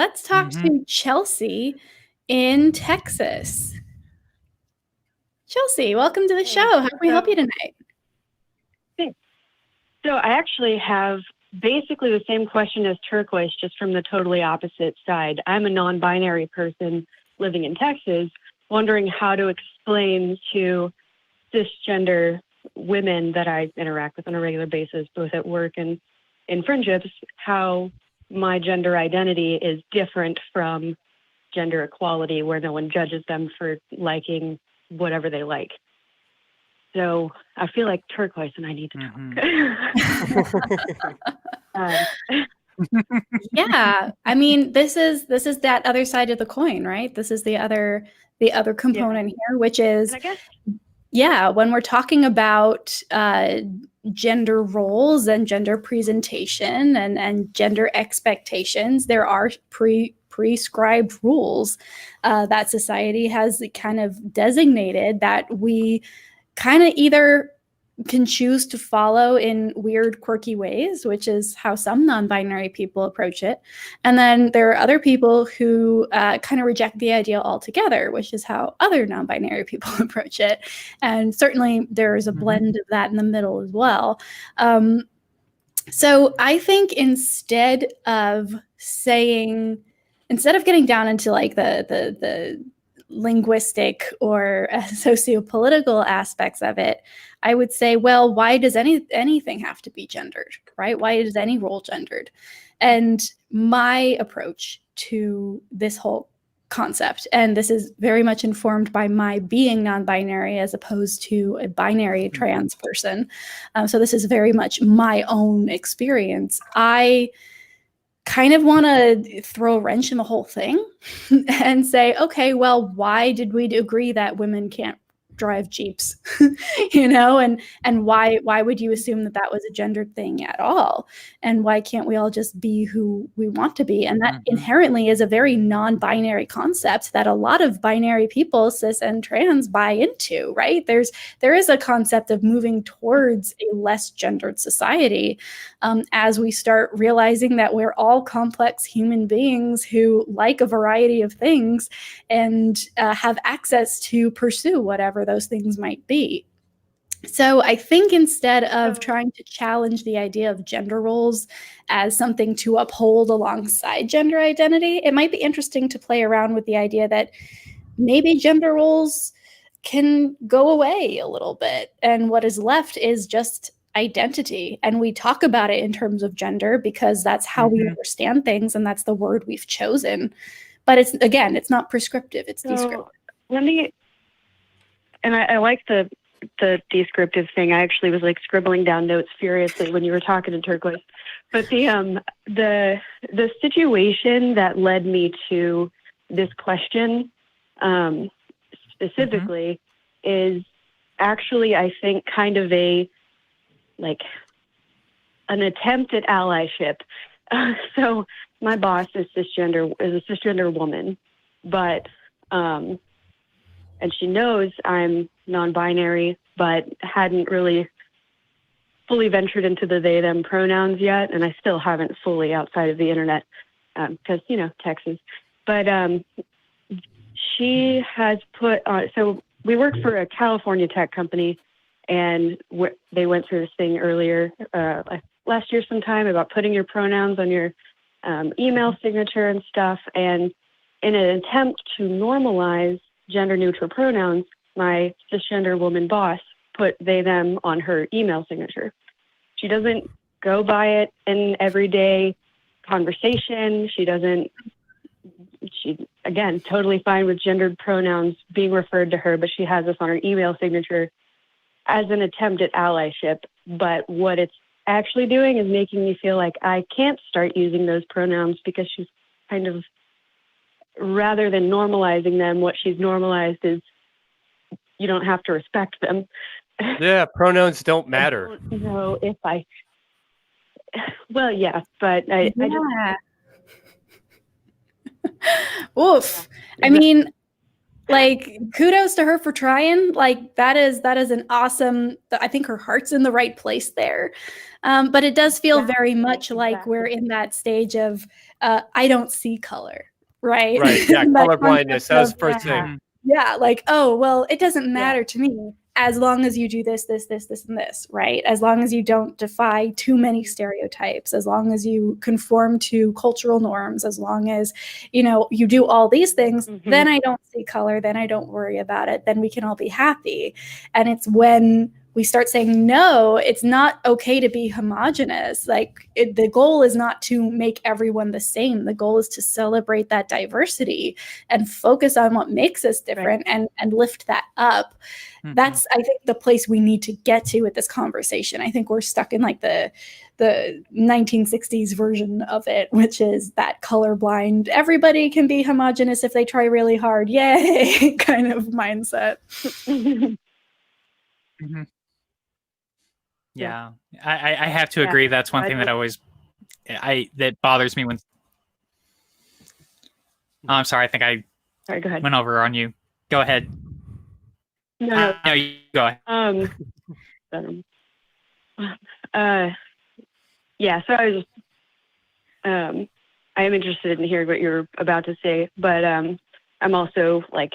let's talk to Chelsea in Texas. Chelsea, welcome to the show. How can we help you tonight? Thanks. So I actually have basically the same question as Turquoise, just from the totally opposite side. I'm a non-binary person living in Texas, wondering how to explain to cisgender women that I interact with on a regular basis, both at work and in friendships, how my gender identity is different from gender equality, where no one judges them for liking whatever they like. So I feel like Turquoise and I need to talk. Yeah, I mean, this is that other side of the coin, right? This is the other component here, which is, when we're talking about gender roles and gender presentation and gender expectations, there are prescribed rules that society has kind of designated that we kind of either can choose to follow in weird, quirky ways, which is how some non-binary people approach it. And then there are other people who kind of reject the idea altogether, which is how other non-binary people approach it. And certainly there's a blend of that in the middle as well. So I think instead of getting down into like the linguistic or sociopolitical aspects of it, I would say, well, why does anything have to be gendered, right? Why is any role gendered? And my approach to this whole concept, and this is very much informed by my being non-binary as opposed to a binary trans person. So this is very much my own experience. I kind of want to throw a wrench in the whole thing and say, okay, well, why did we agree that women can't drive Jeeps, and why would you assume that was a gendered thing at all? And why can't we all just be who we want to be? And that inherently is a very non-binary concept that a lot of binary people, cis and trans, buy into, right? There is a concept of moving towards a less gendered society as we start realizing that we're all complex human beings who like a variety of things and have access to pursue whatever those things might be. So I think instead of trying to challenge the idea of gender roles as something to uphold alongside gender identity, it might be interesting to play around with the idea that maybe gender roles can go away a little bit, and what is left is just identity. And we talk about it in terms of gender because that's how we understand things, and that's the word we've chosen. But it's not prescriptive, it's descriptive. I like the descriptive thing. I actually was like scribbling down notes furiously when you were talking to Turquoise. But the situation that led me to this question specifically is actually, I think, kind of an attempt at allyship. So my boss is a cisgender woman, but and she knows I'm non-binary, but hadn't really fully ventured into the they, them pronouns yet. And I still haven't fully outside of the internet because, Texas. But she has put on, so we work for a California tech company, and they went through this thing earlier last year sometime about putting your pronouns on your email signature and stuff. And in an attempt to normalize gender neutral pronouns, my cisgender woman boss put they, them on her email signature. She doesn't go by it in everyday conversation. She, again, totally fine with gendered pronouns being referred to her, but she has this on her email signature as an attempt at allyship. But what it's actually doing is making me feel like I can't start using those pronouns because she's kind of, rather than normalizing them, what she's normalized is you don't have to respect them. Yeah, pronouns don't matter. I don't know if well, yeah, but I just... Oof. I mean, Like, kudos to her for trying. Like, that is an awesome, I think her heart's in the right place there. But it does feel very much like we're in that stage of, I don't see color, right? Right. Yeah. That Color blindness. concept That was of, the first thing. yeah, like, oh, well, it doesn't matter to me as long as you do this, this, this, this, and this, right? As long as you don't defy too many stereotypes, as long as you conform to cultural norms, as long as, you know, you do all these things, then I don't see color, then I don't worry about it, then we can all be happy. And it's when we start saying, no, it's not okay to be homogenous. Like, the goal is not to make everyone the same. The goal is to celebrate that diversity and focus on what makes us different, and lift that up. That's, I think, the place we need to get to with this conversation. I think we're stuck in like the 1960s version of it, which is that colorblind, everybody can be homogenous if they try really hard, yay, kind of mindset. Yeah, I have to agree. That's one thing that that bothers me when. Oh, I'm sorry. I think I Sorry, go ahead. went over on you. Go ahead. No, No, you go ahead. Yeah, so I was just, I am interested in hearing what you're about to say, but I'm also like,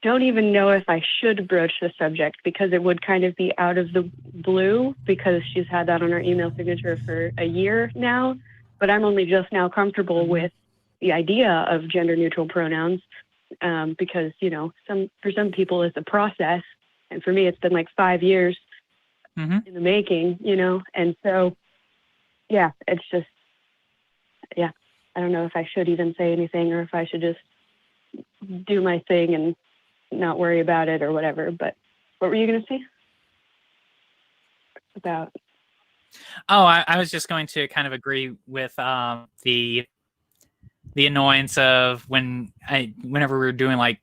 don't even know if I should broach the subject, because it would kind of be out of the blue, because she's had that on her email signature for a year now, but I'm only just now comfortable with the idea of gender neutral pronouns, because, you know, for some people it's a process, and for me it's been like 5 years in the making, you know, and so yeah, it's just, yeah, I don't know if I should even say anything, or if I should just do my thing and not worry about it or whatever. But what were you going to say about? Oh, I was just going to kind of agree with the annoyance of whenever we were doing like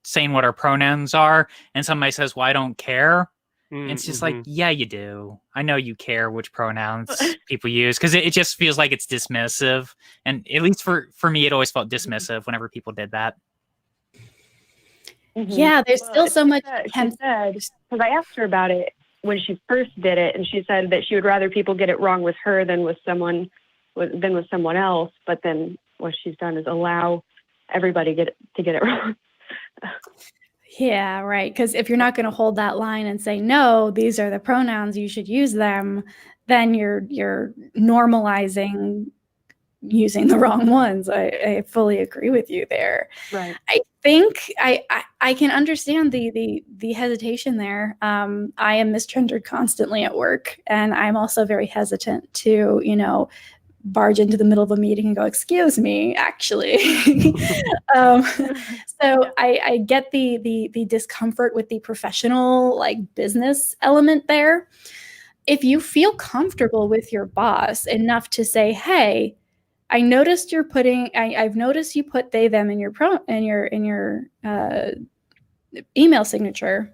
saying what our pronouns are, and somebody says, well, I don't care. And it's just like, yeah, you do. I know you care which pronouns people use, because it just feels like it's dismissive. And at least for me, it always felt dismissive whenever people did that. Yeah, there's still so much. She said, because I asked her about it when she first did it, and she said that she would rather people get it wrong with her than with someone else. But then what she's done is allow everybody to get it wrong. Yeah, right. Because if you're not going to hold that line and say, no, these are the pronouns, you should use them, then you're normalizing using the wrong ones. I fully agree with you there. Right. I think I can understand the hesitation there. I am misgendered constantly at work, and I'm also very hesitant to, you know, barge into the middle of a meeting and go, excuse me, actually. So I get the discomfort with the professional, like, business element there. If you feel comfortable with your boss enough to say, hey, I noticed you're putting, I've noticed you put they, them in your email signature.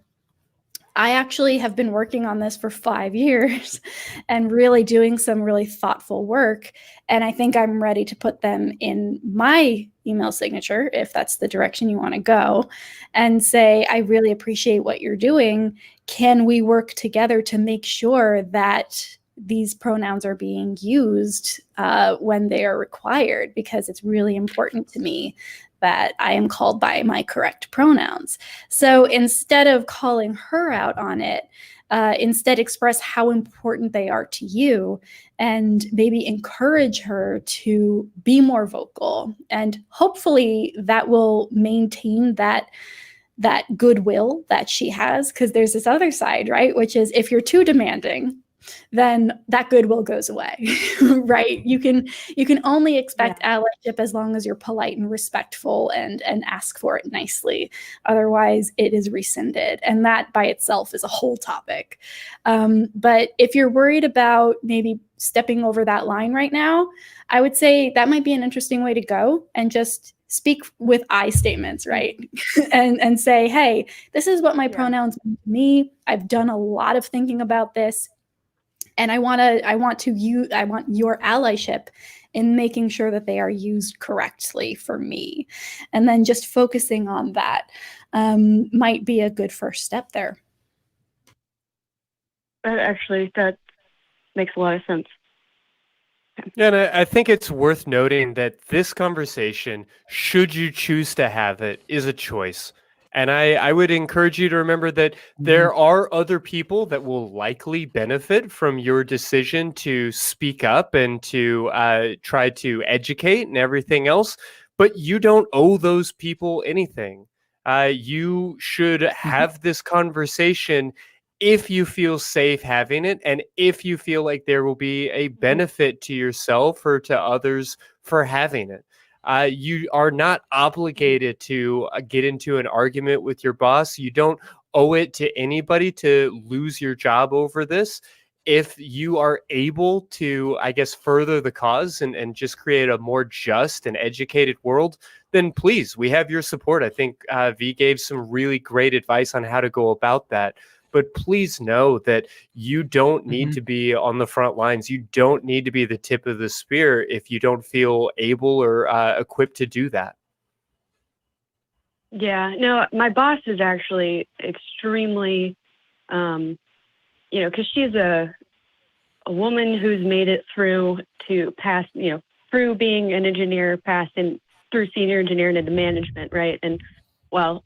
I actually have been working on this for 5 years and really doing some really thoughtful work. And I think I'm ready to put them in my email signature, if that's the direction you want to go, and say, I really appreciate what you're doing. Can we work together to make sure that these pronouns are being used when they are required? Because it's really important to me that I am called by my correct pronouns. So instead of calling her out on it, instead express how important they are to you, and maybe encourage her to be more vocal. And hopefully that will maintain that goodwill that she has, because there's this other side, right? Which is, if you're too demanding, then that goodwill goes away, right? You can only expect allyship as long as you're polite and respectful and ask for it nicely. Otherwise, it is rescinded. And that by itself is a whole topic. But if you're worried about maybe stepping over that line right now, I would say that might be an interesting way to go, and just speak with I statements, right? and say, hey, this is what my pronouns mean to me. I've done a lot of thinking about this, and I want your allyship in making sure that they are used correctly for me. And then just focusing on that might be a good first step there. Actually, that makes a lot of sense. Yeah, and I think it's worth noting that this conversation, should you choose to have it, is a choice. And I would encourage you to remember that there are other people that will likely benefit from your decision to speak up and to try to educate and everything else, but you don't owe those people anything. You should have this conversation if you feel safe having it, and if you feel like there will be a benefit to yourself or to others for having it. You are not obligated to get into an argument with your boss. You don't owe it to anybody to lose your job over this. If you are able to, I guess, further the cause and just create a more just and educated world, then please, we have your support. I think V gave some really great advice on how to go about that. But please know that you don't need to be on the front lines. You don't need to be the tip of the spear if you don't feel able or equipped to do that. Yeah, no, my boss is actually extremely, because she's a woman who's made it through to pass, through being an engineer, passing through senior engineering into management, right? And well,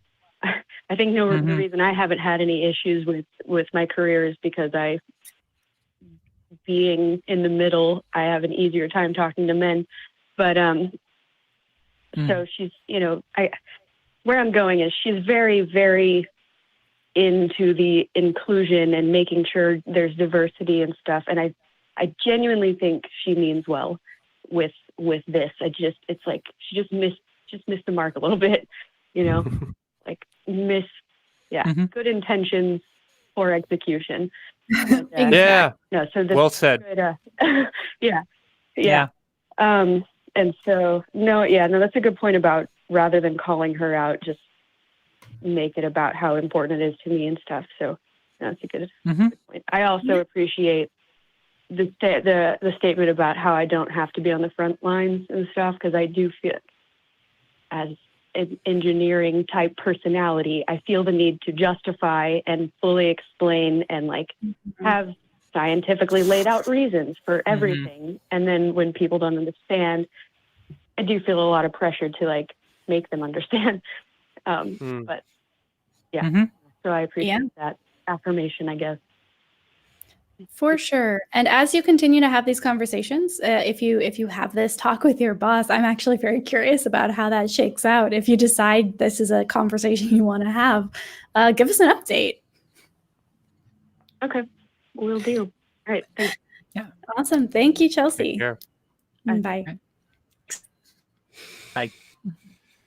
I think the reason I haven't had any issues with my career is because being in the middle, I have an easier time talking to men. But so she's, where I'm going is she's very, very into the inclusion and making sure there's diversity and stuff. And I genuinely think she means well with this. It's like she just missed the mark a little bit, like good intentions, poor execution. But, yeah. No, so this well said. Good, yeah. And so no, that's a good point about rather than calling her out, just make it about how important it is to me and stuff. So that's a good point. I also appreciate the statement about how I don't have to be on the front lines and stuff, because I do feel, as an engineering type personality, I feel the need to justify and fully explain and have scientifically laid out reasons for everything. And then when people don't understand, I do feel a lot of pressure to make them understand. But so I appreciate that affirmation, I guess. For sure. And as you continue to have these conversations, if you have this talk with your boss, I'm actually very curious about how that shakes out. If you decide this is a conversation you want to have, give us an update. Okay, will do. All right, thanks. Yeah. Awesome. Thank you, Chelsea. Take care. Bye. Bye.